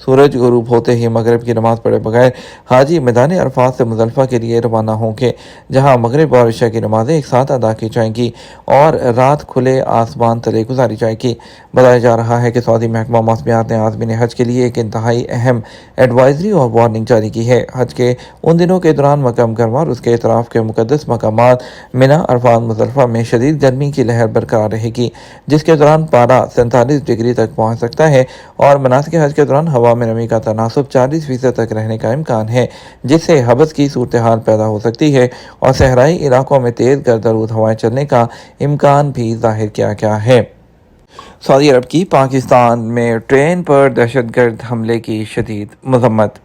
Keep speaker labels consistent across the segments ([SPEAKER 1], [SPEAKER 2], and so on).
[SPEAKER 1] سورج غروب ہوتے ہی مغرب کی نماز پڑھے بغیر حاجی میدان عرفات سے مزدلفہ کے لیے روانہ ہوں گے، جہاں مغرب اور عشاء کی نمازیں ایک ساتھ ادا کی جائیں گی اور رات کھلے آسمان تلے گزاری جائے گی۔ بتایا جا رہا ہے کہ سعودی محکمہ موسمیات نے عازمین حج کے لیے ایک انتہائی اہم ایڈوائزری اور وارننگ جاری کی ہے۔ حج کے ان دنوں کے دوران مکہ مکرمہ اور اس کے اطراف کے مقدس مقامات منا، عرفات، مزدلفہ میں شدید گرمی کی لہر برقرار رہے گی، جس کے دوران پارہ 47 ڈگری تک پہنچ سکتا ہے اور مناسک حج کے دوران ہوا میں نمی کا تناسب 40% تک رہنے کا امکان ہے، جس سے حبس کی صورتحال پیدا ہو سکتی ہے اور صحرائی علاقوں میں تیز گردآلود ہوائیں چلنے کا امکان بھی ظاہر کیا گیا ہے۔ سعودی عرب کی پاکستان میں ٹرین پر دہشت گرد حملے کی شدید مذمت۔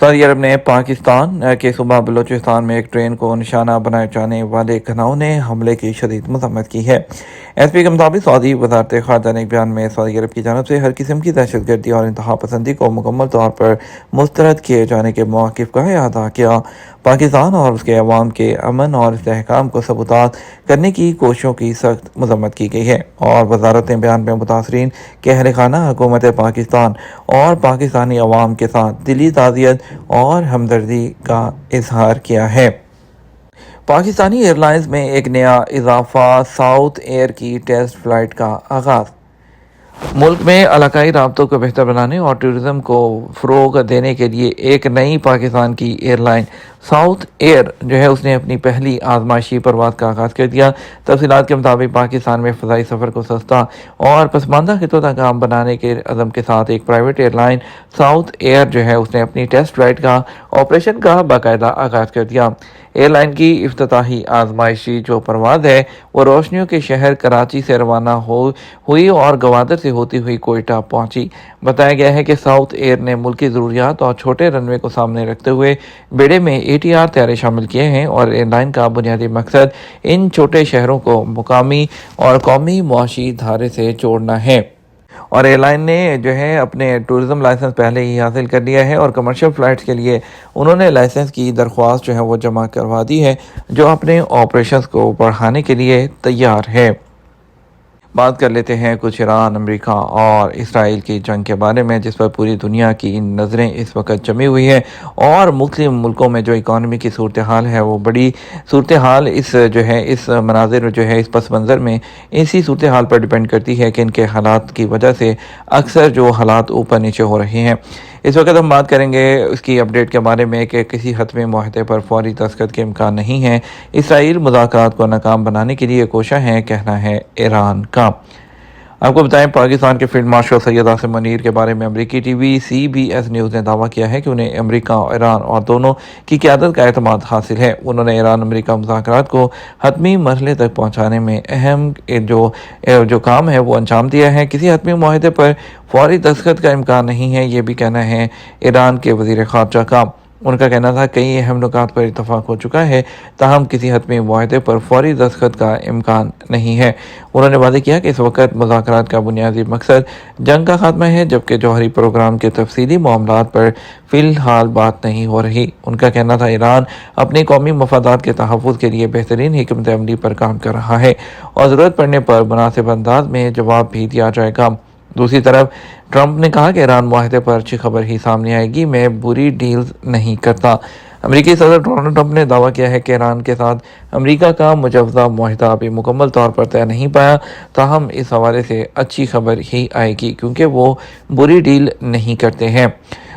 [SPEAKER 1] سعودی عرب نے پاکستان کے صوبہ بلوچستان میں ایک ٹرین کو نشانہ بنائے جانے والے گھناؤنے حملے کی شدید مذمت کی ہے۔ ایس پی کے مطابق سعودی وزارت خارجہ نے ایک بیان میں سعودی عرب کی جانب سے ہر قسم کی دہشت گردی اور انتہا پسندی کو مکمل طور پر مسترد کیے جانے کے مواقف کا احاطہ کیا۔ پاکستان اور اس کے عوام کے امن اور استحکام کو سبوتات کرنے کی کوششوں کی سخت مذمت کی گئی ہے، اور وزارت نے بیان میں متاثرین کے اہل خانہ، حکومت پاکستان اور پاکستانی عوام کے ساتھ دلی تعزیت اور ہمدردی کا اظہار کیا ہے۔ پاکستانی ایئر لائنز میں ایک نیا اضافہ، ساؤتھ ایئر کی ٹیسٹ فلائٹ کا آغاز۔ ملک میں علاقائی رابطوں کو بہتر بنانے اور ٹورزم کو فروغ دینے کے لیے ایک نئی پاکستان کی ایئر لائن ساؤتھ ایئر اس نے اپنی پہلی آزمائشی پرواز کا آغاز کر دیا۔ تفصیلات کے مطابق پاکستان میں فضائی سفر کو سستا اور پسماندہ خطوں تک عام بنانے کے عزم کے ساتھ ایک private airline South Air اس نے اپنی ٹیسٹ فلائٹ کا آپریشن کا باقاعدہ آغاز کر دیا۔ ایئر لائن کی افتتاحی آزمائشی پرواز ہے وہ روشنیوں کے شہر کراچی سے روانہ ہوئی اور گوادر سے ہوتی ہوئی کوئٹہ پہنچی۔ بتایا گیا ہے کہ ساؤتھ ایئر نے ملکی ضروریات اور چھوٹے رن وے کو سامنے رکھتے ہوئے بیڑے میں ATR طیارے شامل کیے ہیں، اور ایئر لائن کا بنیادی مقصد ان چھوٹے شہروں کو مقامی اور قومی معاشی دھارے سے جوڑنا ہے۔ اور ایئر لائن نے اپنے ٹورزم لائسنس پہلے ہی حاصل کر لیا ہے، اور کمرشل فلائٹس کے لیے انہوں نے لائسنس کی درخواست وہ جمع کروا دی ہے، جو اپنے آپریشنز کو بڑھانے کے لیے تیار ہے۔ بات کر لیتے ہیں کچھ ایران، امریکہ اور اسرائیل کی جنگ کے بارے میں، جس پر پوری دنیا کی نظریں اس وقت جمی ہوئی ہیں، اور مختلف ملکوں میں جو اکانومی کی صورتحال ہے وہ بڑی صورتحال اس مناظر اس پس منظر میں اسی صورتحال پر ڈیپینڈ کرتی ہے کہ ان کے حالات کی وجہ سے اکثر حالات اوپر نیچے ہو رہے ہیں۔ اس وقت ہم بات کریں گے اس کی اپڈیٹ کے بارے میں کہ کسی حتمی معاہدے پر فوری دستخط کے امکان نہیں ہے۔ اسرائیل مذاکرات کو ناکام بنانے کے لیے کوشاں ہیں، کہنا ہے ایران کا۔ آپ کو بتائیں، پاکستان کے فیلڈ مارشل سید عاصم منیر کے بارے میں امریکی ٹی وی CBS نیوز نے دعویٰ کیا ہے کہ انہیں امریکہ، ایران اور دونوں کی قیادت کا اعتماد حاصل ہے۔ انہوں نے ایران امریکہ مذاکرات کو حتمی مرحلے تک پہنچانے میں اہم جو کام ہے وہ انجام دیا ہے۔ کسی حتمی معاہدے پر فوری دستخط کا امکان نہیں ہے، یہ بھی کہنا ہے ایران کے وزیر خارجہ کا۔ ان کا کہنا تھا کئی اہم نکات پر اتفاق ہو چکا ہے، تاہم کسی حتمی معاہدے پر فوری دستخط کا امکان نہیں ہے۔ انہوں نے واضح کیا کہ اس وقت مذاکرات کا بنیادی مقصد جنگ کا خاتمہ ہے، جبکہ جوہری پروگرام کے تفصیلی معاملات پر فی الحال بات نہیں ہو رہی۔ ان کا کہنا تھا ایران اپنی قومی مفادات کے تحفظ کے لیے بہترین حکمت عملی پر کام کر رہا ہے، اور ضرورت پڑنے پر مناسب انداز میں جواب بھی دیا جائے گا۔ دوسری طرف ٹرمپ نے کہا کہ ایران معاہدے پر اچھی خبر ہی سامنے آئے گی، میں بری ڈیلز نہیں کرتا۔ امریکی صدر ڈونلڈ ٹرمپ نے دعویٰ کیا ہے کہ ایران کے ساتھ امریکہ کا مجوزہ معاہدہ ابھی مکمل طور پر طے نہیں پایا، تاہم اس حوالے سے اچھی خبر ہی آئے گی کیونکہ وہ بری ڈیل نہیں کرتے ہیں۔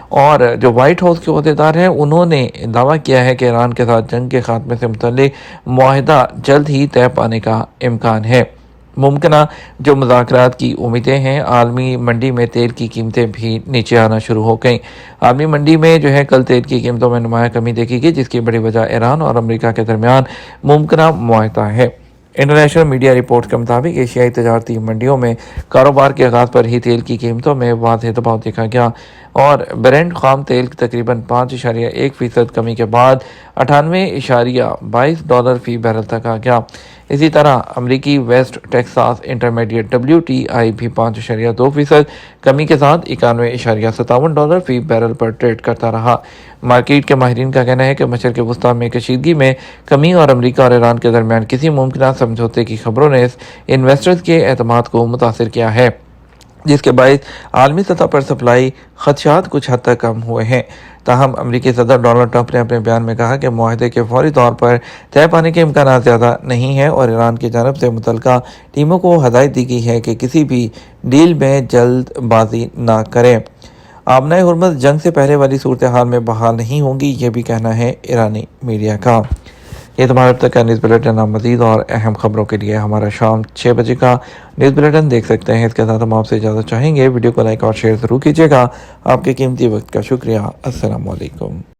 [SPEAKER 1] اور جو وائٹ ہاؤس کے عہدیدار ہیں انہوں نے دعویٰ کیا ہے کہ ایران کے ساتھ جنگ کے خاتمے سے متعلق معاہدہ جلد ہی طے پانے کا امکان ہے۔ ممکنہ جو مذاکرات کی امیدیں ہیں، عالمی منڈی میں تیل کی قیمتیں بھی نیچے آنا شروع ہو گئیں۔ عالمی منڈی میں کل تیل کی قیمتوں میں نمایاں کمی دیکھی گئی، جس کی بڑی وجہ ایران اور امریکہ کے درمیان ممکنہ معاہدہ ہے۔ انٹرنیشنل میڈیا رپورٹ کے مطابق ایشیائی تجارتی منڈیوں میں کاروبار کے آغاز پر ہی تیل کی قیمتوں میں واضح دباؤ دیکھا گیا، اور برنٹ خام تیل تقریباً 5.1% کمی کے بعد $98.22 فی بیرل تک آ گیا۔ اسی طرح امریکی ویسٹ ٹیکساس انٹرمیڈیٹ WTI بھی 5.2% کمی کے ساتھ $91.57 فی بیرل پر ٹریڈ کرتا رہا۔ مارکیٹ کے ماہرین کا کہنا ہے کہ مشرق وسطیٰ میں کشیدگی میں کمی اور امریکہ اور ایران کے درمیان کسی ممکنہ سمجھوتے کی خبروں نے انویسٹرز کے اعتماد کو متاثر کیا ہے، جس کے باعث عالمی سطح پر سپلائی خدشات کچھ حد تک کم ہوئے ہیں۔ تاہم امریکی صدر ڈونلڈ ٹرمپ نے اپنے بیان میں کہا کہ معاہدے کے فوری طور پر طے پانے کے امکانات زیادہ نہیں ہیں اور ایران کی جانب سے متعلقہ ٹیموں کو ہدایت دی گئی ہے کہ کسی بھی ڈیل میں جلد بازی نہ کریں۔ آبنائے ہرمز جنگ سے پہلے والی صورتحال میں بحال نہیں ہوں گی، یہ بھی کہنا ہے ایرانی میڈیا کا۔ یہ تمہارا اب تک کا نیوز بلیٹن۔ آپ مزید اور اہم خبروں کے لیے ہمارا شام 6 بجے کا نیوز بلیٹن دیکھ سکتے ہیں۔ اس کے ساتھ ہم آپ سے اجازت چاہیں گے، ویڈیو کو لائک اور شیئر ضرور کیجیے گا۔ آپ کے قیمتی وقت کا شکریہ۔ السلام علیکم۔